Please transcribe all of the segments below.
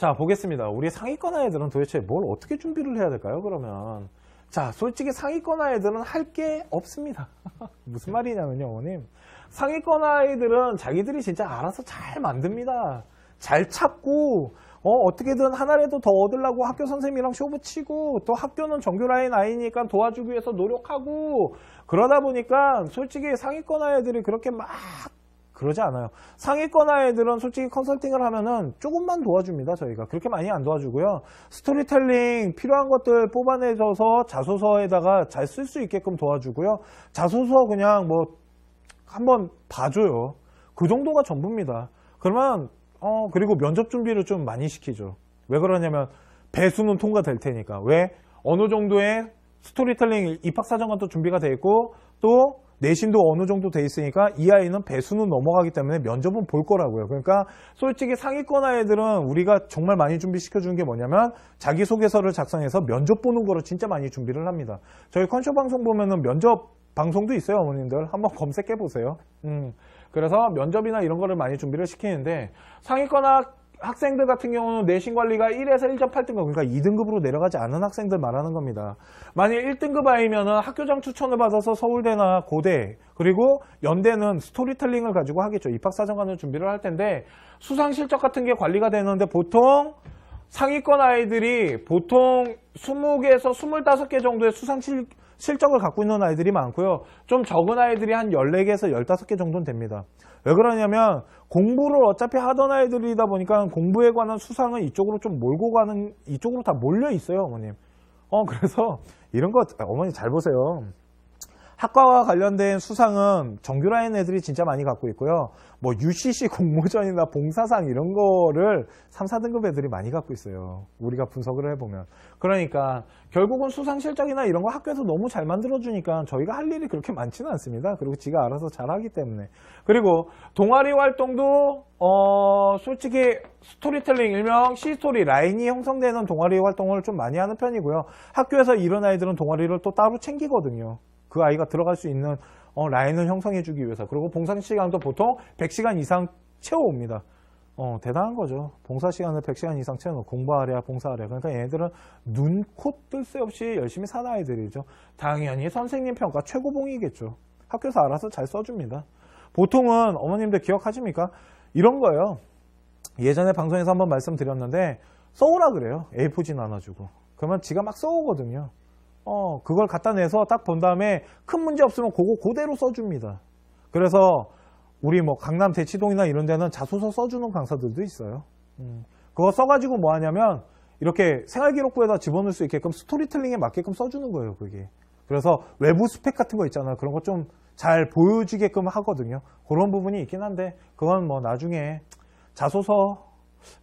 자, 보겠습니다. 우리 상위권 아이들은 도대체 뭘 어떻게 준비를 해야 될까요, 그러면? 자, 솔직히 상위권 아이들은 할 게 없습니다. 무슨 말이냐면요, 어머님. 상위권 아이들은 자기들이 진짜 알아서 잘 만듭니다. 잘 찾고, 어떻게든 하나라도 더 얻으려고 학교 선생님이랑 쇼부 치고, 또 학교는 정규 라인 아이니까 도와주기 위해서 노력하고, 그러다 보니까 솔직히 상위권 아이들이 그렇게 막 그러지 않아요. 상위권 아이들은 솔직히 컨설팅을 하면은 조금만 도와줍니다. 저희가 그렇게 많이 안 도와주고요. 스토리텔링 필요한 것들 뽑아내줘서 자소서에다가 잘 쓸 수 있게끔 도와주고요. 자소서 그냥 뭐 한번 봐줘요. 그 정도가 전부입니다. 그러면 그리고 면접 준비를 좀 많이 시키죠. 왜 그러냐면 배수는 통과될 테니까. 왜? 어느 정도의 스토리텔링 입학사정관도 준비가 돼 있고 또 내신도 어느 정도 돼 있으니까 이 아이는 배수는 넘어가기 때문에 면접은 볼 거라고요. 그러니까 솔직히 상위권 아이들은 우리가 정말 많이 준비시켜 주는 게 뭐냐면 자기소개서를 작성해서 면접 보는 거로 진짜 많이 준비를 합니다. 저희 컨쇼 방송 보면은 면접 방송도 있어요. 어머님들 한번 검색해 보세요. 그래서 면접이나 이런 거를 많이 준비를 시키는데 상위권 학생들 같은 경우는 내신 관리가 1에서 1.8등급, 그러니까 2등급으로 내려가지 않은 학생들 말하는 겁니다. 만약 1등급 아이면은 학교장 추천을 받아서 서울대나 고대, 그리고 연대는 스토리텔링을 가지고 하겠죠. 입학사정관을 준비를 할 텐데 수상 실적 같은 게 관리가 되는데 보통 상위권 아이들이 보통 20개에서 25개 정도의 수상 실적을 갖고 있는 아이들이 많고요. 좀 적은 아이들이 한 14개에서 15개 정도는 됩니다. 왜 그러냐면 공부를 어차피 하던 아이들이다 보니까 공부에 관한 수상은 이쪽으로 좀 몰고 가는, 이쪽으로 다 몰려 있어요, 어머님. 그래서 이런 거 어머니 잘 보세요. 학과와 관련된 수상은 정규 라인 애들이 진짜 많이 갖고 있고요. 뭐 UCC 공모전이나 봉사상 이런 거를 3, 4등급 애들이 많이 갖고 있어요. 우리가 분석을 해보면. 그러니까 결국은 수상 실적이나 이런 거 학교에서 너무 잘 만들어주니까 저희가 할 일이 그렇게 많지는 않습니다. 그리고 지가 알아서 잘하기 때문에. 그리고 동아리 활동도 솔직히 스토리텔링 일명 C스토리 라인이 형성되는 동아리 활동을 좀 많이 하는 편이고요. 학교에서 이런 아이들은 동아리를 또 따로 챙기거든요. 그 아이가 들어갈 수 있는 라인을 형성해 주기 위해서. 그리고 봉사 시간도 보통 100시간 이상 채워옵니다. 대단한 거죠. 봉사 시간을 100시간 이상 채워놓고 공부하랴 봉사하랴. 그러니까 얘네들은 눈, 코 뜰 새 없이 열심히 사는 아이들이죠. 당연히 선생님 평가 최고봉이겠죠. 학교에서 알아서 잘 써줍니다. 보통은 어머님들 기억하십니까? 이런 거예요. 예전에 방송에서 한번 말씀드렸는데 써오라 그래요. A4지 나눠주고. 그러면 지가 막 써오거든요. 그걸 갖다 내서 딱 본 다음에 큰 문제 없으면 그대로 써줍니다. 그래서 우리 뭐 강남 대치동이나 이런 데는 자소서 써주는 강사들도 있어요. 그거 써가지고 뭐 하냐면 이렇게 생활기록부에다 집어넣을 수 있게끔 스토리텔링에 맞게끔 써주는 거예요, 그게. 그래서 외부 스펙 같은 거 있잖아요. 그런 거 좀 잘 보여지게끔 하거든요. 그런 부분이 있긴 한데 그건 뭐 나중에 자소서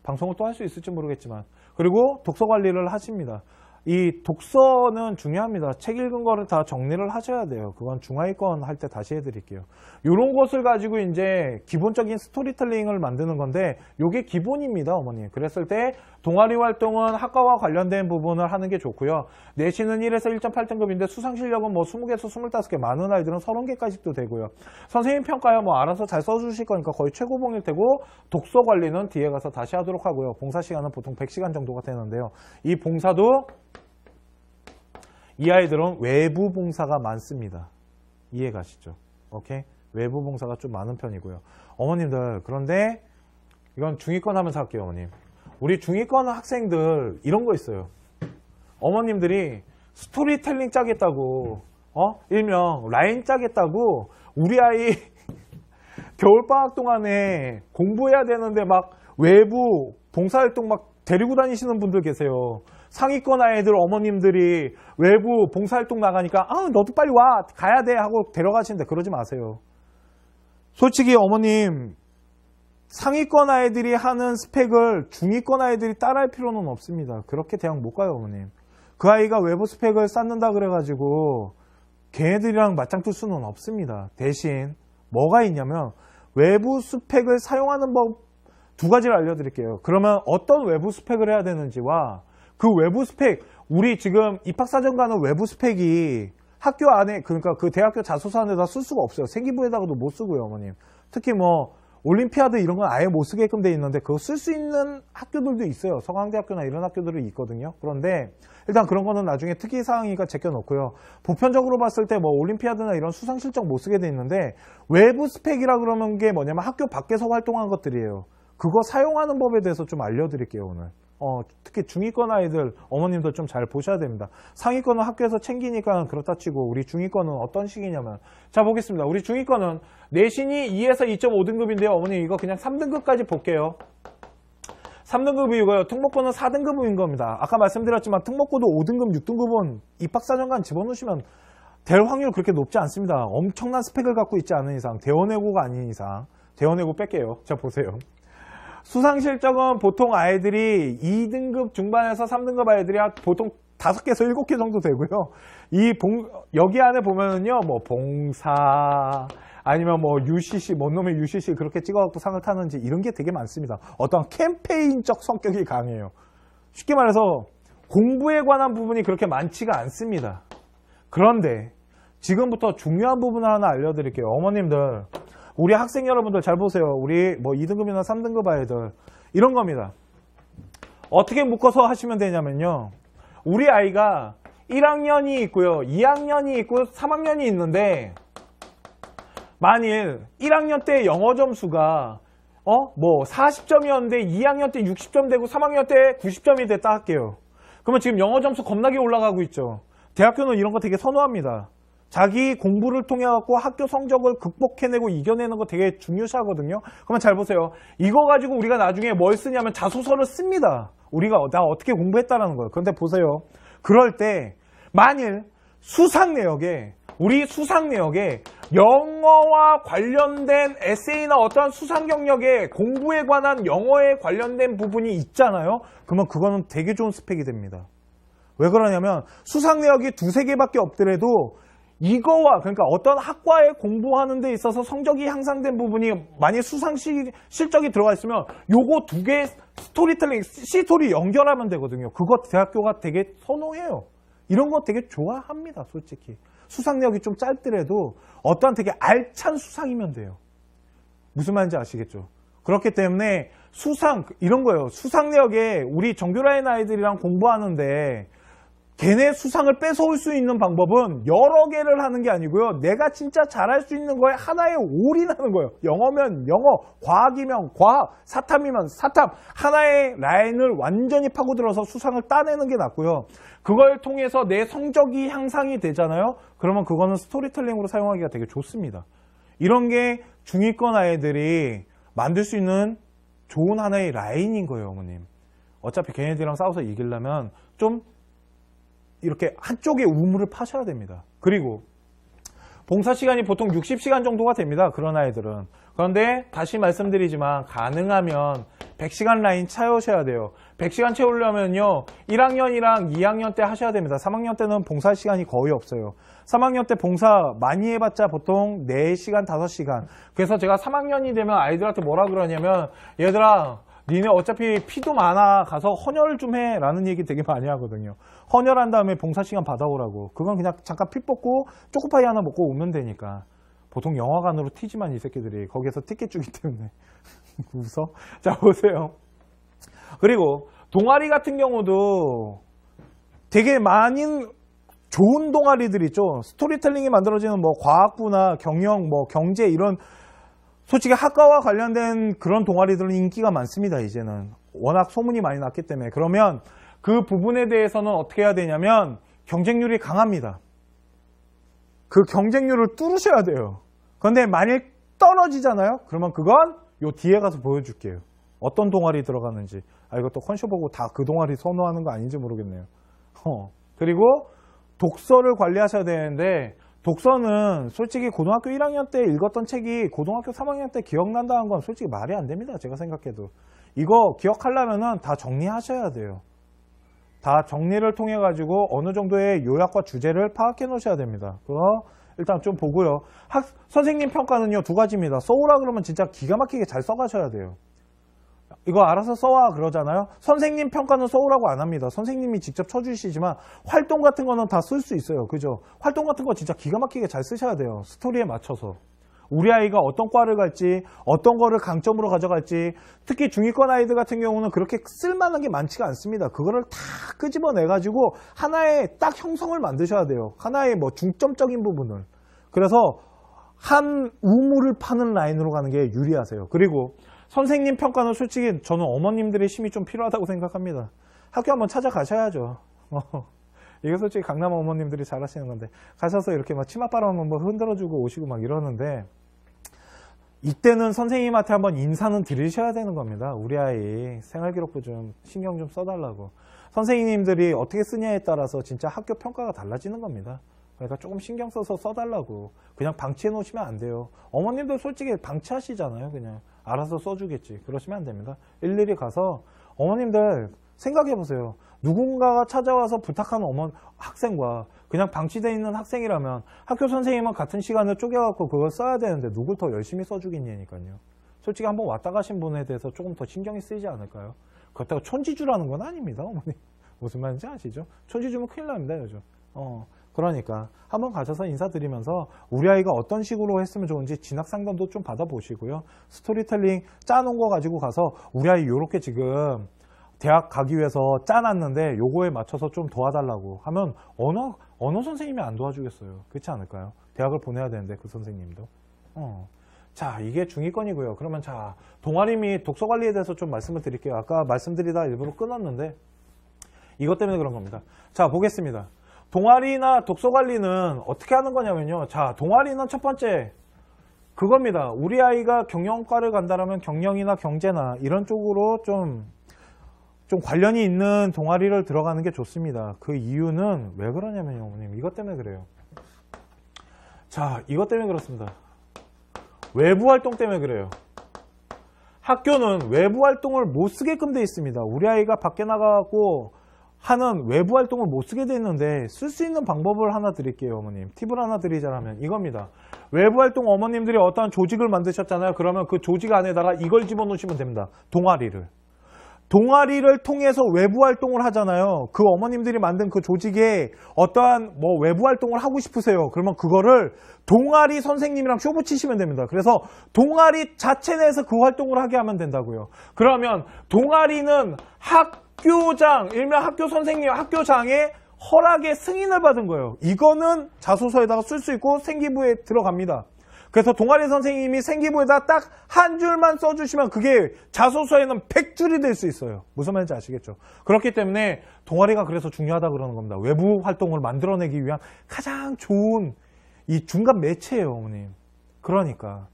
방송을 또 할 수 있을지 모르겠지만. 그리고 독서 관리를 하십니다. 이 독서는 중요합니다. 책 읽은 거를 다 정리를 하셔야 돼요. 그건 중하위권 할 때 다시 해드릴게요. 이런 것을 가지고 이제 기본적인 스토리텔링을 만드는 건데 이게 기본입니다, 어머니. 그랬을 때 동아리 활동은 학과와 관련된 부분을 하는 게 좋고요. 내신은 1에서 1.8등급인데 수상 실력은 뭐 20개에서 25개, 많은 아이들은 30개까지도 되고요. 선생님 평가야 뭐 알아서 잘 써주실 거니까 거의 최고봉일 테고 독서 관리는 뒤에 가서 다시 하도록 하고요. 봉사 시간은 보통 100시간 정도가 되는데요. 이 봉사도 이 아이들은 외부 봉사가 많습니다. 이해 가시죠? 오케이? 외부 봉사가 좀 많은 편이고요. 어머님들, 그런데 이건 중위권 하면서 할게요, 어머님. 우리 중위권 학생들 이런 거 있어요. 어머님들이 스토리텔링 짜겠다고, 일명 라인 짜겠다고 우리 아이 겨울방학 동안에 공부해야 되는데 막 외부 봉사활동 막 데리고 다니시는 분들 계세요. 상위권 아이들 어머님들이 외부 봉사활동 나가니까 너도 빨리 와 가야 돼 하고 데려가시는데 그러지 마세요. 솔직히 어머님 상위권 아이들이 하는 스펙을 중위권 아이들이 따라할 필요는 없습니다. 그렇게 대학 못 가요, 어머님. 그 아이가 외부 스펙을 쌓는다 그래가지고 걔네들이랑 맞짱 뜰 수는 없습니다. 대신 뭐가 있냐면 외부 스펙을 사용하는 법 두 가지를 알려드릴게요. 그러면 어떤 외부 스펙을 해야 되는지와 그 외부 스펙, 우리 지금 입학사정 가는 외부 스펙이 학교 안에, 그러니까 그 대학교 자소서 안에다 쓸 수가 없어요. 생기부에다가도 못 쓰고요, 어머님. 특히 뭐 올림피아드 이런 건 아예 못 쓰게끔 돼 있는데 그거 쓸 수 있는 학교들도 있어요. 서강대학교나 이런 학교들이 있거든요. 그런데 일단 그런 거는 나중에 특이사항이니까 제껴놓고요. 보편적으로 봤을 때 뭐 올림피아드나 이런 수상 실적 못 쓰게 돼 있는데 외부 스펙이라 그러는 게 뭐냐면 학교 밖에서 활동한 것들이에요. 그거 사용하는 법에 대해서 좀 알려드릴게요, 오늘. 특히 중위권 아이들, 어머님도 좀 잘 보셔야 됩니다. 상위권은 학교에서 챙기니까 그렇다 치고 우리 중위권은 어떤 식이냐면, 자, 보겠습니다. 우리 중위권은 내신이 2에서 2.5등급인데요. 어머님 이거 그냥 3등급까지 볼게요. 3등급이고요. 특목고는 4등급인 겁니다. 아까 말씀드렸지만 특목고도 5등급, 6등급은 입학사정관 집어넣으시면 될 확률 그렇게 높지 않습니다. 엄청난 스펙을 갖고 있지 않은 이상, 대원외고가 아닌 이상. 대원외고 뺄게요. 자, 보세요. 수상 실적은 보통 아이들이 2등급 중반에서 3등급 아이들이 보통 5개에서 7개 정도 되고요. 여기 안에 보면은요, 뭐, 봉사, 아니면 뭐, UCC, 뭔 놈의 UCC 그렇게 찍어갖고 상을 타는지 이런 게 되게 많습니다. 어떤 캠페인적 성격이 강해요. 쉽게 말해서 공부에 관한 부분이 그렇게 많지가 않습니다. 그런데 지금부터 중요한 부분을 하나 알려드릴게요. 어머님들. 우리 학생 여러분들 잘 보세요. 우리 뭐 2등급이나 3등급 아이들 이런 겁니다. 어떻게 묶어서 하시면 되냐면요. 우리 아이가 1학년이 있고요. 2학년이 있고 3학년이 있는데 만일 1학년 때 영어 점수가 뭐 40점이었는데 2학년 때 60점 되고 3학년 때 90점이 됐다 할게요. 그러면 지금 영어 점수 겁나게 올라가고 있죠. 대학교는 이런 거 되게 선호합니다. 자기 공부를 통해 갖고 학교 성적을 극복해내고 이겨내는 거 되게 중요시하거든요. 그러면 잘 보세요. 이거 가지고 우리가 나중에 뭘 쓰냐면 자소서를 씁니다. 우리가 나 어떻게 공부했다라는 거예요. 그런데 보세요. 그럴 때 만일 우리 수상 내역에 영어와 관련된 에세이나 어떠한 수상 경력에 공부에 관한 영어에 관련된 부분이 있잖아요. 그러면 그거는 되게 좋은 스펙이 됩니다. 왜 그러냐면 수상 내역이 2-3개밖에 없더라도 이거와 그러니까 어떤 학과에 공부하는 데 있어서 성적이 향상된 부분이 만약 수상 실적이 들어가 있으면 요거 2개 스토리텔링, C스토리 연결하면 되거든요. 그거 대학교가 되게 선호해요. 이런 거 되게 좋아합니다. 솔직히. 수상 내역이 좀 짧더라도 어떠한 되게 알찬 수상이면 돼요. 무슨 말인지 아시겠죠? 그렇기 때문에 이런 거예요. 수상 내역에 우리 정규라인 아이들이랑 공부하는데 걔네 수상을 뺏어올 수 있는 방법은 여러 개를 하는 게 아니고요. 내가 진짜 잘할 수 있는 거에 하나에 올인하는 거예요. 영어면 영어, 과학이면 과학, 사탐이면 사탐. 하나의 라인을 완전히 파고들어서 수상을 따내는 게 낫고요. 그걸 통해서 내 성적이 향상이 되잖아요. 그러면 그거는 스토리텔링으로 사용하기가 되게 좋습니다. 이런 게 중위권 아이들이 만들 수 있는 좋은 하나의 라인인 거예요, 어머님. 어차피 걔네들이랑 싸워서 이기려면 좀 이렇게 한쪽의 우물을 파셔야 됩니다. 그리고 봉사 시간이 보통 60시간 정도가 됩니다. 그런 아이들은. 그런데 다시 말씀드리지만 가능하면 100시간 라인 채우셔야 돼요. 100시간 채우려면요. 1학년이랑 2학년 때 하셔야 됩니다. 3학년 때는 봉사 시간이 거의 없어요. 3학년 때 봉사 많이 해봤자 보통 4시간, 5시간. 그래서 제가 3학년이 되면 아이들한테 뭐라 그러냐면 얘들아 니네 어차피 피도 많아 가서 헌혈 좀 해 라는 얘기 되게 많이 하거든요. 헌혈한 다음에 봉사시간 받아오라고. 그건 그냥 잠깐 피 뽑고 초코파이 하나 먹고 오면 되니까. 보통 영화관으로 튀지만 이 새끼들이 거기서 티켓 주기 때문에 웃어? 자 보세요. 그리고 동아리 같은 경우도 되게 많은 좋은 동아리들 있죠. 스토리텔링이 만들어지는 뭐 과학부나 경영, 뭐 경제 이런 솔직히 학과와 관련된 그런 동아리들은 인기가 많습니다. 이제는 워낙 소문이 많이 났기 때문에. 그러면 그 부분에 대해서는 어떻게 해야 되냐면 경쟁률이 강합니다. 그 경쟁률을 뚫으셔야 돼요. 그런데 만약 떨어지잖아요. 그러면 그건 요 뒤에 가서 보여줄게요. 어떤 동아리 들어가는지. 이것도 컨쇼 보고 다 그 동아리 선호하는 거 아닌지 모르겠네요. 그리고 독서를 관리하셔야 되는데 독서는 솔직히 고등학교 1학년 때 읽었던 책이 고등학교 3학년 때 기억난다는 건 솔직히 말이 안 됩니다. 제가 생각해도. 이거 기억하려면 다 정리하셔야 돼요. 다 정리를 통해 가지고 어느 정도의 요약과 주제를 파악해 놓으셔야 됩니다. 그거 일단 좀 보고요. 선생님 평가는요 2가지입니다. 써오라 그러면 진짜 기가 막히게 잘 써가셔야 돼요. 이거 알아서 써와 그러잖아요. 선생님 평가는 써오라고 안 합니다. 선생님이 직접 쳐주시지만 활동 같은 거는 다 쓸 수 있어요. 그죠? 활동 같은 거 진짜 기가 막히게 잘 쓰셔야 돼요. 스토리에 맞춰서. 우리 아이가 어떤 과를 갈지, 어떤 거를 강점으로 가져갈지, 특히 중위권 아이들 같은 경우는 그렇게 쓸만한 게 많지가 않습니다. 그거를 다 끄집어내가지고 하나의 딱 형성을 만드셔야 돼요. 하나의 뭐 중점적인 부분을. 그래서 한 우물을 파는 라인으로 가는 게 유리하세요. 그리고 선생님 평가는 솔직히 저는 어머님들의 힘이 좀 필요하다고 생각합니다. 학교 한번 찾아가셔야죠. 이게 솔직히 강남 어머님들이 잘하시는 건데 가셔서 이렇게 막 치맛바람 한번 흔들어주고 오시고 막 이러는데 이때는 선생님한테 한번 인사는 드리셔야 되는 겁니다. 우리 아이 생활기록부 좀 신경 좀 써달라고. 선생님들이 어떻게 쓰냐에 따라서 진짜 학교 평가가 달라지는 겁니다. 그러니까 조금 신경 써서 써달라고. 그냥 방치해 놓으시면 안 돼요. 어머님도 솔직히 방치하시잖아요. 그냥 알아서 써주겠지. 그러시면 안 됩니다. 일일이 가서 어머님들 생각해 보세요. 누군가가 찾아와서 부탁하는 학생과 그냥 방치되어 있는 학생이라면 학교 선생님은 같은 시간을 쪼개갖고 그걸 써야 되는데 누굴 더 열심히 써주겠냐니까요. 솔직히 한번 왔다 가신 분에 대해서 조금 더 신경이 쓰이지 않을까요? 그렇다고 촌지주라는 건 아닙니다. 어머니. 무슨 말인지 아시죠? 촌지주면 큰일 납니다. 요즘. 그러니까 한번 가셔서 인사드리면서 우리 아이가 어떤 식으로 했으면 좋은지 진학 상담도 좀 받아보시고요. 스토리텔링 짜놓은 거 가지고 가서 우리 아이 요렇게 지금 대학 가기 위해서 짜놨는데 요거에 맞춰서 좀 도와달라고 하면 언어 선생님이 안 도와주겠어요. 그렇지 않을까요? 대학을 보내야 되는데 그 선생님도. 자, 이게 중위권이고요. 그러면 자, 동아리 및 독서 관리에 대해서 좀 말씀을 드릴게요. 아까 말씀드리다 일부러 끊었는데 이것 때문에 그런 겁니다. 자, 보겠습니다. 동아리나 독서 관리는 어떻게 하는 거냐면요. 자, 동아리는 첫 번째 그겁니다. 우리 아이가 경영과를 간다면 경영이나 경제나 이런 쪽으로 좀 관련이 있는 동아리를 들어가는 게 좋습니다. 그 이유는 왜 그러냐면요, 어머님. 이것 때문에 그래요. 자, 이것 때문에 그렇습니다. 외부 활동 때문에 그래요. 학교는 외부 활동을 못 쓰게끔 돼 있습니다. 우리 아이가 밖에 나가고 하는 외부 활동을 못 쓰게 돼 있는데 쓸 수 있는 방법을 하나 드릴게요, 어머님. 팁을 하나 드리자면 이겁니다. 외부 활동 어머님들이 어떠한 조직을 만드셨잖아요. 그러면 그 조직 안에다가 이걸 집어넣으시면 됩니다. 동아리를 통해서 외부 활동을 하잖아요. 그 어머님들이 만든 그 조직에 어떠한 뭐 외부 활동을 하고 싶으세요. 그러면 그거를 동아리 선생님이랑 쇼부 치시면 됩니다. 그래서 동아리 자체 내에서 그 활동을 하게 하면 된다고요. 그러면 동아리는 학교장, 일명 학교 선생님, 학교장의 허락의 승인을 받은 거예요. 이거는 자소서에다가 쓸 수 있고 생기부에 들어갑니다. 그래서 동아리 선생님이 생기부에다 딱 한 줄만 써주시면 그게 자소서에는 100줄이 될 수 있어요. 무슨 말인지 아시겠죠? 그렇기 때문에 동아리가 그래서 중요하다 그러는 겁니다. 외부 활동을 만들어내기 위한 가장 좋은 이 중간 매체예요, 어머님. 그러니까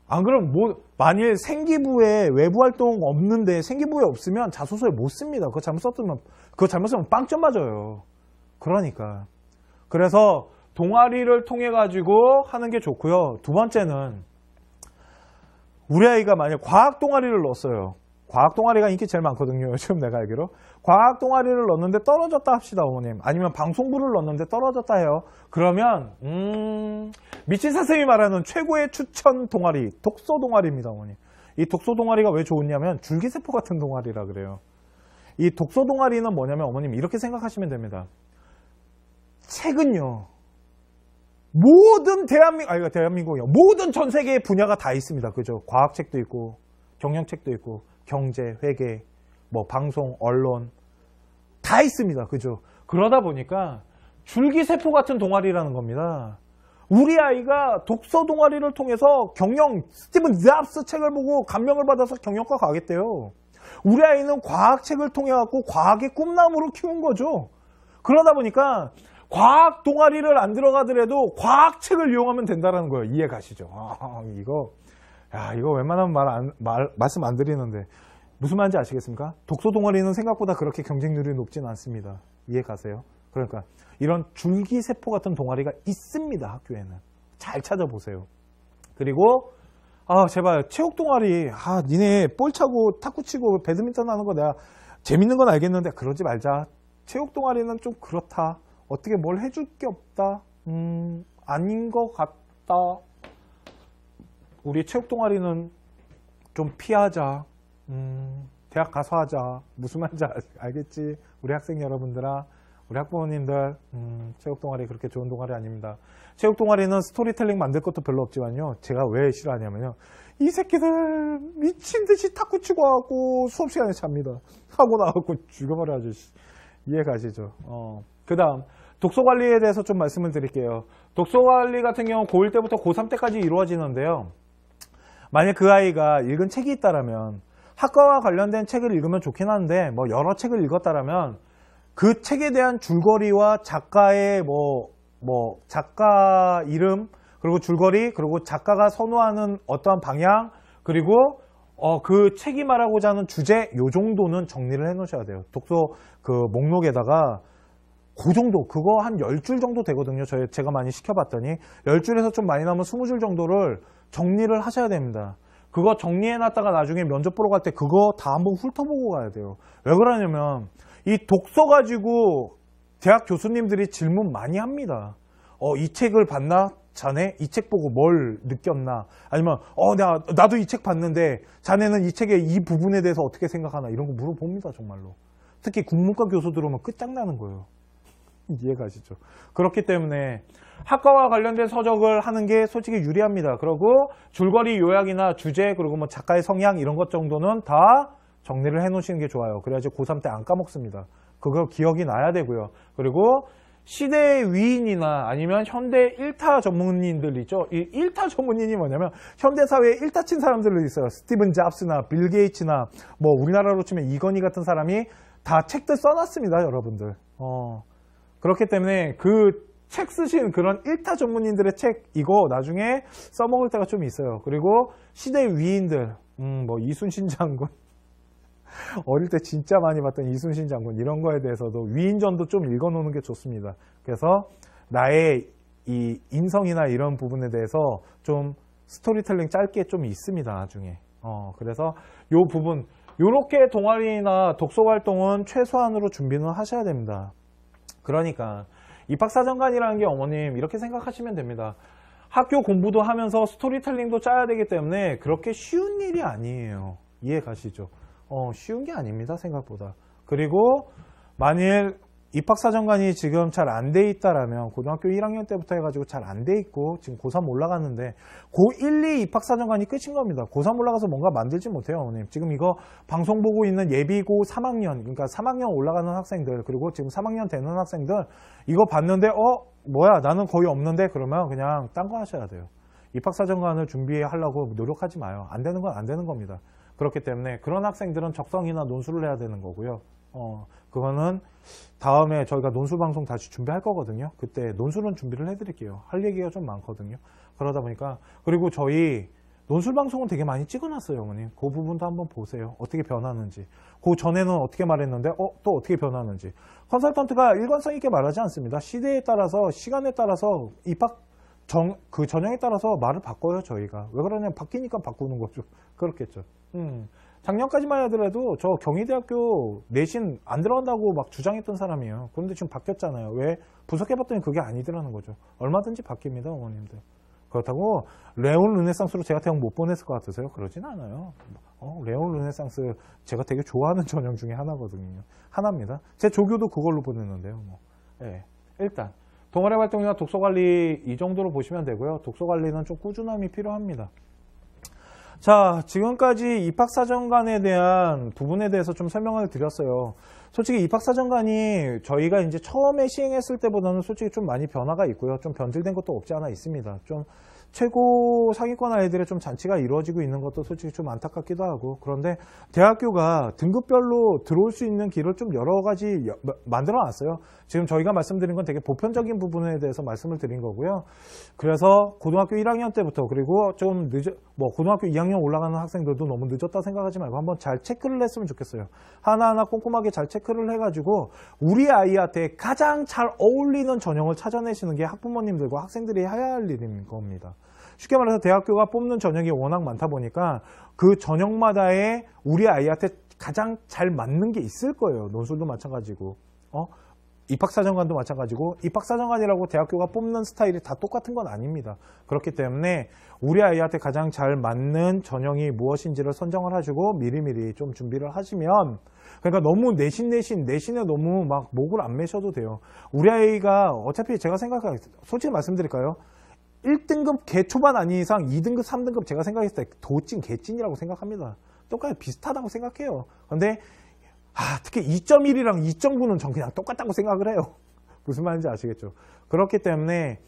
안 그러면 만일 생기부에 외부 활동 없는데 생기부에 없으면 자소서에 못 씁니다. 그거 잘못 쓰면 빵점 맞아요. 그러니까 그래서 동아리를 통해 가지고 하는 게 좋고요. 두 번째는 우리 아이가 만약 과학 동아리를 넣었어요. 과학 동아리가 인기 제일 많거든요. 요즘 내가 알기로. 과학 동아리를 넣었는데 떨어졌다 합시다, 어머님. 아니면 방송부를 넣었는데 떨어졌다 해요. 그러면 미친 선생님이 말하는 최고의 추천 동아리, 독서 동아리입니다, 어머님. 이 독서 동아리가 왜 좋으냐면 줄기세포 같은 동아리라 그래요. 이 독서 동아리는 뭐냐면 어머님 이렇게 생각하시면 됩니다. 책은요. 모든 대한민국이요. 모든 전 세계의 분야가 다 있습니다. 그죠? 과학책도 있고, 경영책도 있고, 경제, 회계, 뭐 방송, 언론 다 있습니다. 그죠? 그러다 보니까 줄기세포 같은 동아리라는 겁니다. 우리 아이가 독서 동아리를 통해서 스티븐 잡스 책을 보고 감명을 받아서 경영과 가겠대요. 우리 아이는 과학책을 통해 갖고 과학의 꿈나무로 키운 거죠. 그러다 보니까 과학 동아리를 안 들어가더라도 과학책을 이용하면 된다는 거예요. 이해 가시죠? 이거 웬만하면 말씀 안 드리는데 무슨 말인지 아시겠습니까? 독서 동아리는 생각보다 그렇게 경쟁률이 높진 않습니다. 이해 가세요? 그러니까 이런 줄기세포 같은 동아리가 있습니다. 학교에는. 잘 찾아보세요. 그리고 제발 체육 동아리 니네 볼 차고 탁구 치고 배드민턴 하는 거 내가 재밌는 건 알겠는데 그러지 말자. 체육 동아리는 좀 그렇다. 어떻게 뭘 해줄 게 없다. 아닌 것 같다. 우리 체육 동아리는 좀 피하자. 대학 가서 하자. 무슨 말인지 알겠지? 우리 학생 여러분들아. 우리 학부모님들 체육 동아리 그렇게 좋은 동아리 아닙니다. 체육 동아리는 스토리텔링 만들 것도 별로 없지만요. 제가 왜 싫어하냐면요. 이 새끼들 미친 듯이 탁구 치고 와갖고 수업 시간에 잡니다. 하고 나갖고 죽여버려야지. 이해 가시죠? 그 다음 독서 관리에 대해서 좀 말씀을 드릴게요. 독서 관리 같은 경우 고1 때부터 고3 때까지 이루어지는데요. 만약 그 아이가 읽은 책이 있다라면 학과와 관련된 책을 읽으면 좋긴 한데 뭐 여러 책을 읽었다라면 그 책에 대한 줄거리와 작가의 작가 이름 그리고 줄거리 그리고 작가가 선호하는 어떠한 방향 그리고 그 책이 말하고자 하는 주제 요 정도는 정리를 해 놓으셔야 돼요. 독서 그 목록에다가 그 정도 그거 한 10줄 정도 되거든요. 제가 많이 시켜봤더니 10줄에서 좀 많이 나면 20줄 정도를 정리를 하셔야 됩니다. 그거 정리해놨다가 나중에 면접 보러 갈 때 그거 다 한번 훑어보고 가야 돼요. 왜 그러냐면 이 독서 가지고 대학 교수님들이 질문 많이 합니다. 이 책을 봤나? 자네 이 책 보고 뭘 느꼈나? 아니면 나도 이 책 봤는데 자네는 이 책의 이 부분에 대해서 어떻게 생각하나? 이런 거 물어봅니다. 정말로. 특히 국문과 교수들 오면 끝장나는 거예요. 이해가시죠? 그렇기 때문에 학과와 관련된 서적을 하는 게 솔직히 유리합니다. 그리고 줄거리 요약이나 주제 그리고 뭐 작가의 성향 이런 것 정도는 다 정리를 해 놓으시는 게 좋아요. 그래야지 고3 때 안 까먹습니다. 그걸 기억이 나야 되고요. 그리고 시대의 위인이나 아니면 현대 1타 전문인들 있죠. 이 1타 전문인이 뭐냐면 현대 사회에 1타 친 사람들도 있어요. 스티븐 잡스나 빌 게이츠나 뭐 우리나라로 치면 이건희 같은 사람이 다 책들 써놨습니다. 여러분들. 그렇기 때문에 그 책 쓰신 그런 1타 전문인들의 책 이거 나중에 써먹을 때가 좀 있어요. 그리고 시대 위인들 뭐 이순신 장군 어릴 때 진짜 많이 봤던 이순신 장군 이런 거에 대해서도 위인전도 좀 읽어놓는 게 좋습니다. 그래서 나의 이 인성이나 이런 부분에 대해서 좀 스토리텔링 짧게 좀 있습니다. 나중에. 그래서 요 부분 요렇게 동아리나 독서 활동은 최소한으로 준비는 하셔야 됩니다. 그러니까 입학사정관이라는 게 어머님 이렇게 생각하시면 됩니다. 학교 공부도 하면서 스토리텔링도 짜야 되기 때문에 그렇게 쉬운 일이 아니에요. 이해 가시죠? 쉬운 게 아닙니다. 생각보다. 그리고 만일 입학사정관이 지금 잘 안 돼 있다라면 고등학교 1학년 때부터 해가지고 잘 안 돼 있고 지금 고3 올라갔는데 고1, 2 입학사정관이 끝인 겁니다. 고3 올라가서 뭔가 만들지 못해요. 어머님. 지금 이거 방송 보고 있는 예비고 3학년 그러니까 3학년 올라가는 학생들 그리고 지금 3학년 되는 학생들 이거 봤는데 뭐야 나는 거의 없는데 그러면 그냥 딴 거 하셔야 돼요. 입학사정관을 준비하려고 노력하지 마요. 안 되는 건 안 되는 겁니다. 그렇기 때문에 그런 학생들은 적성이나 논술을 해야 되는 거고요. 그거는 다음에 저희가 논술 방송 다시 준비할 거거든요. 그때 논술은 준비를 해드릴게요. 할 얘기가 좀 많거든요. 그러다 보니까 그리고 저희 논술 방송은 되게 많이 찍어놨어요, 어머님. 그 부분도 한번 보세요. 어떻게 변하는지. 그 전에는 어떻게 말했는데 또 어떻게 변하는지. 컨설턴트가 일관성 있게 말하지 않습니다. 시대에 따라서 시간에 따라서 입학 그 전형에 따라서 말을 바꿔요, 저희가. 왜 그러냐면 바뀌니까 바꾸는 거죠. 그렇겠죠. 작년까지만 하더라도 저 경희대학교 내신 안 들어간다고 막 주장했던 사람이에요. 그런데 지금 바뀌었잖아요. 왜? 분석해봤더니 그게 아니더라는 거죠. 얼마든지 바뀝니다, 어머님들. 그렇다고 레온 르네상스로 제가 대학 못 보냈을 것 같으세요? 그러진 않아요. 레온 르네상스 제가 되게 좋아하는 전형 중에 하나거든요. 하나입니다. 제 조교도 그걸로 보냈는데요. 네. 일단 동아리 활동이나 독서 관리 이 정도로 보시면 되고요. 독서 관리는 좀 꾸준함이 필요합니다. 자, 지금까지 입학사정관에 대한 부분에 대해서 좀 설명을 드렸어요. 솔직히 입학사정관이 저희가 이제 처음에 시행했을 때보다는 솔직히 좀 많이 변화가 있고요. 좀 변질된 것도 없지 않아 있습니다. 좀 최고 상위권 아이들의 좀 잔치가 이루어지고 있는 것도 솔직히 좀 안타깝기도 하고 그런데 대학교가 등급별로 들어올 수 있는 길을 좀 여러 가지 만들어 놨어요. 지금 저희가 말씀드린 건 되게 보편적인 부분에 대해서 말씀을 드린 거고요. 그래서 고등학교 1학년 때부터 그리고 좀 고등학교 2학년 올라가는 학생들도 너무 늦었다 생각하지 말고 한번 잘 체크를 했으면 좋겠어요. 하나하나 꼼꼼하게 잘 체크를 해가지고 우리 아이한테 가장 잘 어울리는 전형을 찾아내시는 게 학부모님들과 학생들이 해야 할 일인 겁니다. 쉽게 말해서 대학교가 뽑는 전형이 워낙 많다 보니까 그 전형마다의 우리 아이한테 가장 잘 맞는 게 있을 거예요. 논술도 마찬가지고. 입학사정관도 마찬가지고 입학사정관이라고 대학교가 뽑는 스타일이 다 똑같은 건 아닙니다. 그렇기 때문에 우리 아이한테 가장 잘 맞는 전형이 무엇인지를 선정을 해주고 미리미리 좀 준비를 하시면, 그러니까 너무 내신에 너무 막 목을 안 매셔도 돼요. 우리 아이가 어차피 제가 생각할 때 솔직히 말씀드릴까요? 1등급 개초반 아닌 이상 2등급 3등급 제가 생각했을 때 도찐 개찐이라고 생각합니다. 똑같이 비슷하다고 생각해요. 근데 특히 2.1이랑 2.9는 전 그냥 똑같다고 생각을 해요. 무슨 말인지 아시겠죠? 그렇기 때문에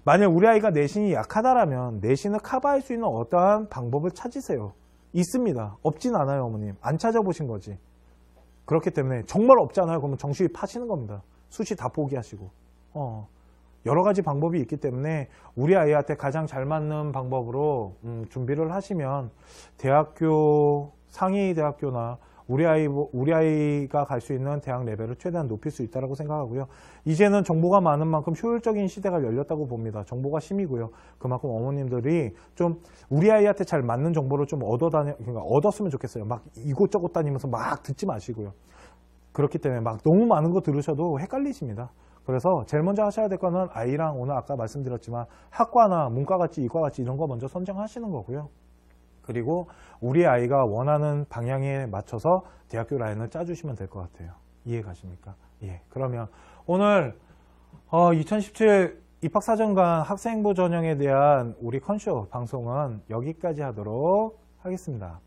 만약 우리 아이가 내신이 약하다라면 내신을 커버할 수 있는 어떠한 방법을 찾으세요. 있습니다. 없진 않아요, 어머님. 안 찾아보신 거지. 그렇기 때문에 정말 없잖아요. 그러면 정시비 파시는 겁니다. 수시 다 포기하시고. 여러 가지 방법이 있기 때문에 우리 아이한테 가장 잘 맞는 방법으로 준비를 하시면 대학교, 상위 대학교나 우리 아이가 갈 수 있는 대학 레벨을 최대한 높일 수 있다고 생각하고요. 이제는 정보가 많은 만큼 효율적인 시대가 열렸다고 봅니다. 정보가 심이고요. 그만큼 어머님들이 좀 우리 아이한테 잘 맞는 정보를 좀 그러니까 얻었으면 좋겠어요. 막 이곳저곳 다니면서 막 듣지 마시고요. 그렇기 때문에 막 너무 많은 거 들으셔도 헷갈리십니다. 그래서 제일 먼저 하셔야 될 거는 아이랑 오늘 아까 말씀드렸지만 학과나 문과같이 이과같이 이런 거 먼저 선정하시는 거고요. 그리고 우리 아이가 원하는 방향에 맞춰서 대학교 라인을 짜주시면 될 것 같아요. 이해 가십니까? 예. 그러면 오늘 2017 입학사정관 학생부 전형에 대한 우리 컨쇼 방송은 여기까지 하도록 하겠습니다.